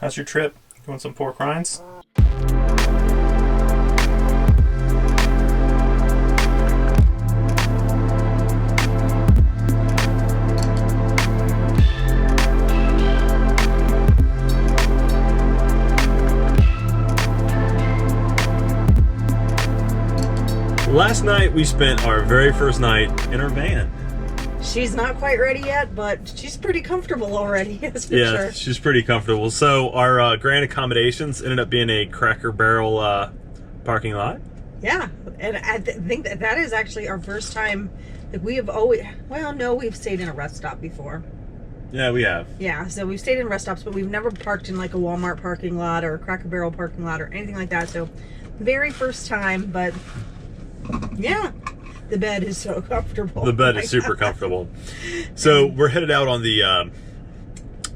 How's your trip? Doing some pork rinds? Last night we spent our very first night in our van. She's not quite ready yet, but she's pretty comfortable already, that's for Yeah, sure. she's pretty comfortable. So our grand accommodations ended up being a Cracker Barrel parking lot. Yeah, and I think that is actually our first time that we have always, well, no, we've stayed in a rest stop before. Yeah, we have. Yeah, so we've stayed in rest stops, but we've never parked in like a Walmart parking lot or a Cracker Barrel parking lot or anything like that. So very first time, but yeah. The bed is so comfortable. The bed is super comfortable. So we're headed out on the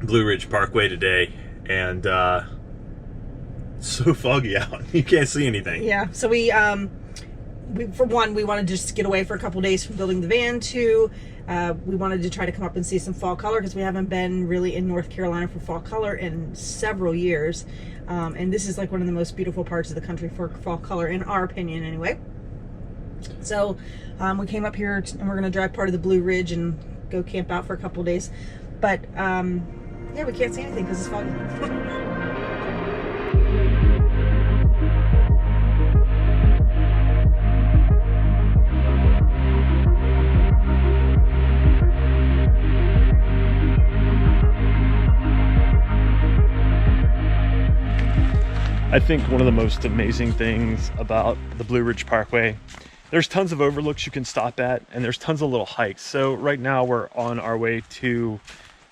Blue Ridge Parkway today, and it's so foggy out. You can't see anything. Yeah. So we for one, we wanted to just get away for a couple days from building the van. Two, we wanted to try to come up and see some fall color because we haven't been really in North Carolina for fall color in several years, and this is like one of the most beautiful parts of the country for fall color, in our opinion, anyway. So we came up here and we're going to drive part of the Blue Ridge and go camp out for a couple days. But yeah, we can't see anything because it's foggy. I think one of the most amazing things about the Blue Ridge Parkway, there's tons of overlooks you can stop at, and there's tons of little hikes. So right now we're on our way to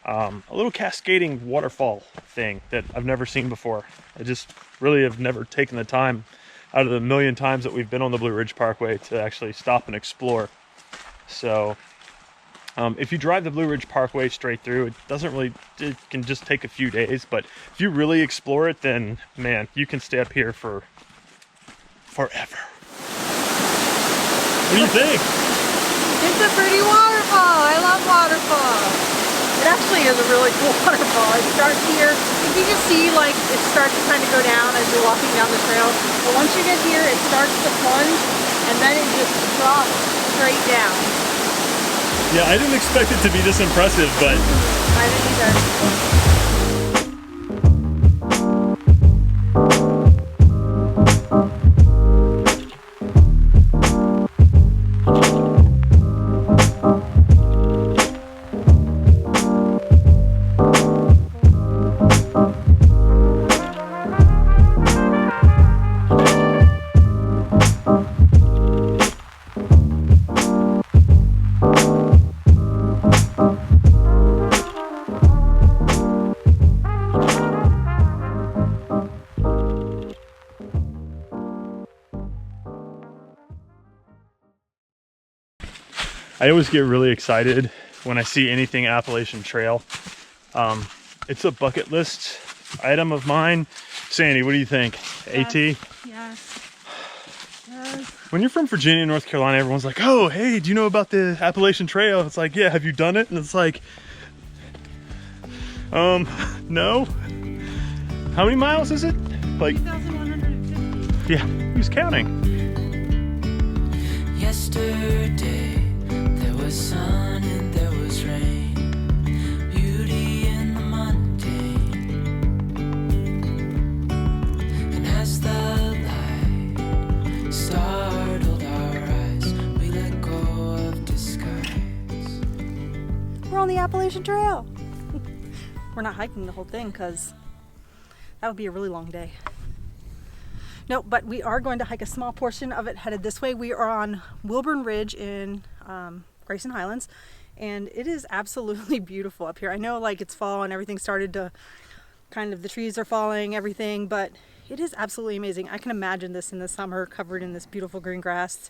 a little cascading waterfall thing that I've never seen before. I just really have never taken the time out of the million times that we've been on the Blue Ridge Parkway to actually stop and explore. So if you drive the Blue Ridge Parkway straight through, it can just take a few days, but if you really explore it, then man, you can stay up here for forever. What do you think? It's a pretty waterfall. I love waterfalls. It actually is a really cool waterfall. It starts here. You can just see like it starts to kind of go down as you're walking down the trail. But once you get here, it starts to plunge and then it just drops straight down. Yeah, I didn't expect it to be this impressive, but I didn't either. I always get really excited when I see anything Appalachian Trail. It's a bucket list item of mine. Sandy, what do you think? Yes. AT? Yes. Yes. When you're from Virginia, North Carolina, everyone's like, oh, hey, do you know about the Appalachian Trail? It's like, yeah, have you done it? And it's like, no. How many miles is it? Like 3,150. Yeah, who's counting? Yesterday there was sun and there was rain, beauty in the mundane. And as the light startled our eyes, we let go of disguise. We're on the Appalachian Trail. We're not hiking the whole thing because that would be a really long day. No, but we are going to hike a small portion of it headed this way. We are on Wilburn Ridge in Grayson Highlands, and it is absolutely beautiful up here. I know like it's fall and everything started to kind of, the trees are falling, everything, but it is absolutely amazing. I can imagine this in the summer covered in this beautiful green grass.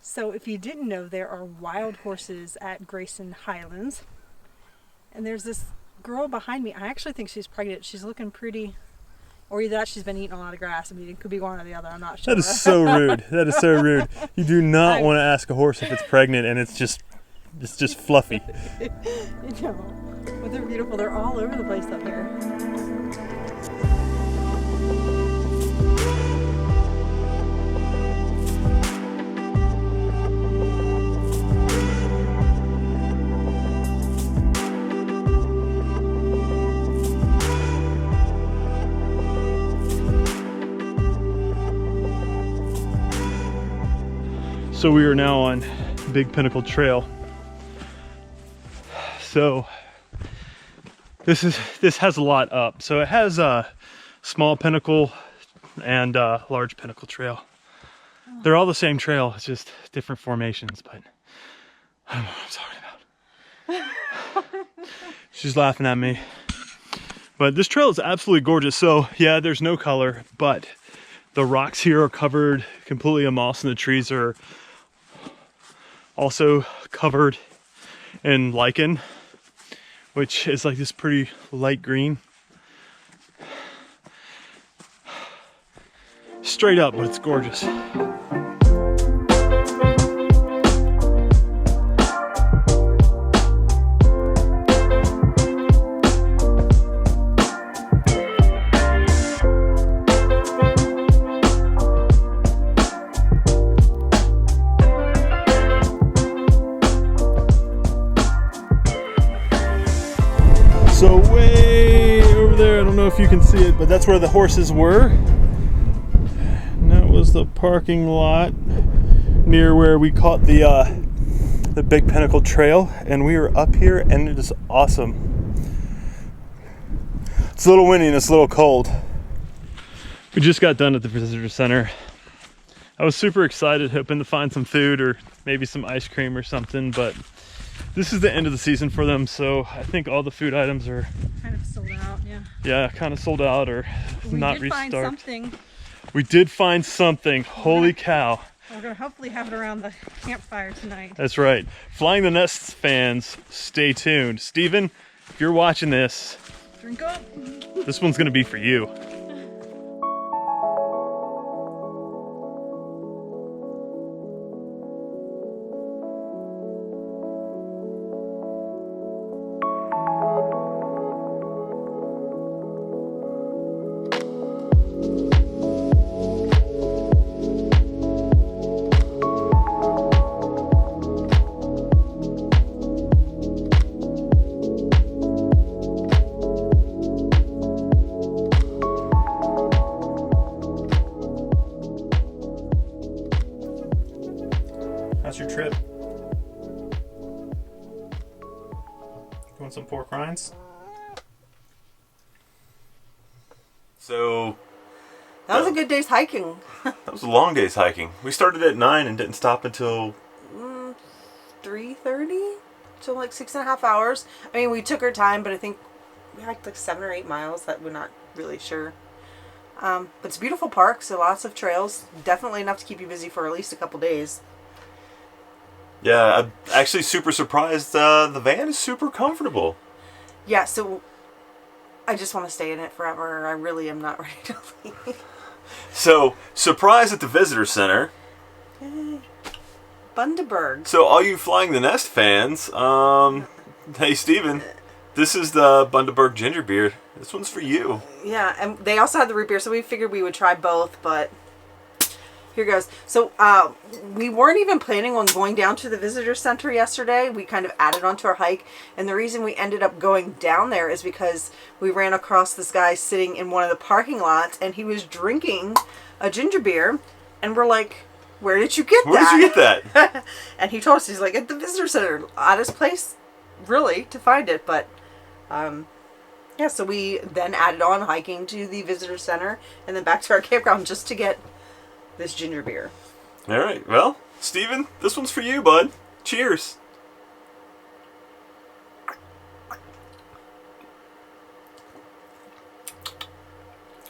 So if you didn't know, there are wild horses at Grayson Highlands, and there's this girl behind me. I actually think she's pregnant. She's looking pretty, or either that she's been eating a lot of grass. I mean, it could be one or the other. I'm not sure. That is so rude. That is so rude. You do not want to ask a horse if it's pregnant and it's just fluffy. You know, but they're beautiful. They're all over the place up here. So we are now on Big Pinnacle Trail. So this has a lot up. So it has a small Pinnacle and large Pinnacle Trail. They're all the same trail, it's just different formations, but I don't know what I'm talking about. She's laughing at me. But this trail is absolutely gorgeous. So yeah, there's no color, but the rocks here are covered completely in moss and the trees are also covered in lichen, which is like this pretty light green. Straight up, but it's gorgeous. So way over there, I don't know if you can see it, but that's where the horses were. And that was the parking lot near where we caught the Big Pinnacle Trail, and we are up here and it is awesome. It's a little windy and it's a little cold. We just got done at the visitor center. I was super excited, hoping to find some food or maybe some ice cream or something, but this is the end of the season for them, so I think all the food items are Kind of sold out, yeah. yeah, kind of sold out or not We did find restocked. something. We did find something. Holy cow. We're gonna hopefully have it around the campfire tonight. That's right. Flying the Nest fans, stay tuned. Steven, if you're watching this, Drink up. this one's gonna be for you. How's your trip? You want some pork rinds? So That was a good day's hiking. that was a long day's hiking. We started at 9 and didn't stop until 3:30, so like 6.5 hours. I mean, we took our time, but I think we hiked like 7 or 8 miles. That we're not really sure. But it's a beautiful park, so lots of trails. Definitely enough to keep you busy for at least a couple days. yeah. I'm actually super surprised. The van is super comfortable. Yeah, so I just want to stay in it forever. I really am not ready to leave. So surprise at the visitor center. Yay. Bundaberg. So all you Flying the Nest fans, hey Steven, this is the Bundaberg ginger beer. This one's for you. Yeah, and they also had the root beer, so we figured we would try both, but here goes. So we weren't even planning on going down to the visitor center yesterday. We kind of added onto our hike, and the reason we ended up going down there is because we ran across this guy sitting in one of the parking lots, and he was drinking a ginger beer, and we're like, where did you get that? Where did you get that? And he told us, he's like, at the visitor center. Oddest place, really, to find it, but yeah, so we then added on hiking to the visitor center and then back to our campground just to get this ginger beer. All right. Well, Steven, this one's for you, bud. Cheers.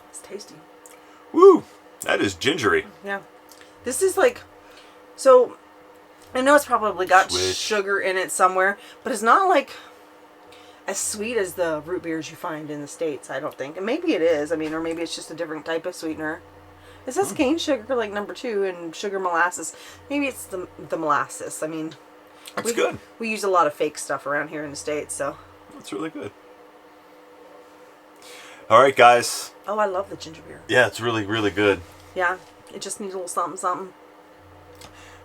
It's tasty. Woo! That is gingery. Yeah. This is like, so I know it's probably got Swish. sugar in it somewhere, but it's not like as sweet as the root beers you find in the States, I don't think. And maybe it is. I mean, or maybe it's just a different type of sweetener. It says cane sugar like number 2 and sugar molasses. Maybe it's the molasses. I mean, That's good. We use a lot of fake stuff around here in the States, so. That's really good. All right, guys. Oh, I love the ginger beer. Yeah, it's really, really good. Yeah, it just needs a little something, something.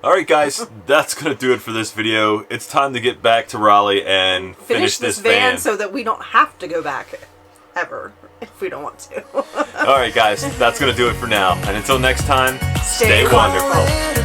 All right, guys, that's going to do it for this video. It's time to get back to Raleigh and finish this van. So that we don't have to go back ever if we don't want to. All right, guys, that's going to do it for now. And until next time, stay Stay wonderful. wonderful.